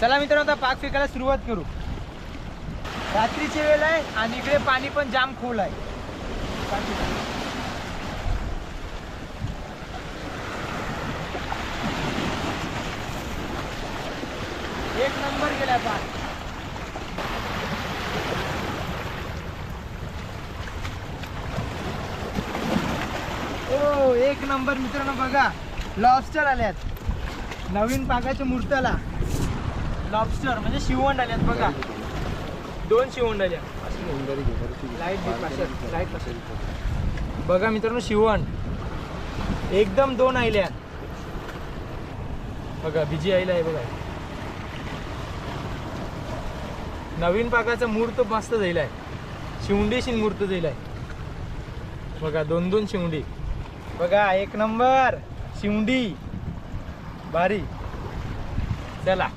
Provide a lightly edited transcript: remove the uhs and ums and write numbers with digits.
चला मित्रांनो, आता पाक फेकायला सुरुवात करू. रात्रीची वेळ आहे आणि इकडे पाणी पण जाम खोल आहे. एक नंबर गेला पाक. ओ एक नंबर मित्रांनो. बघा लॉबस्टर आल्यात नवीन पाकाच्या मूर्त्याला. लॉबस्टर म्हणजे शिवंड आल्यात बघा. 2 शिवंड आल्या. लाईट बघा मित्रांनो, शिवंड एकदम 2 आल्यात बघा. बिजी आईला आहे बघा. नवीन पाकाचा मूर्त मस्त दिलाय. शिवंडीशी मूर्त दिलाय बघा. 2 शिवंडी बघा. एक नंबर शिवंडी भारी. चला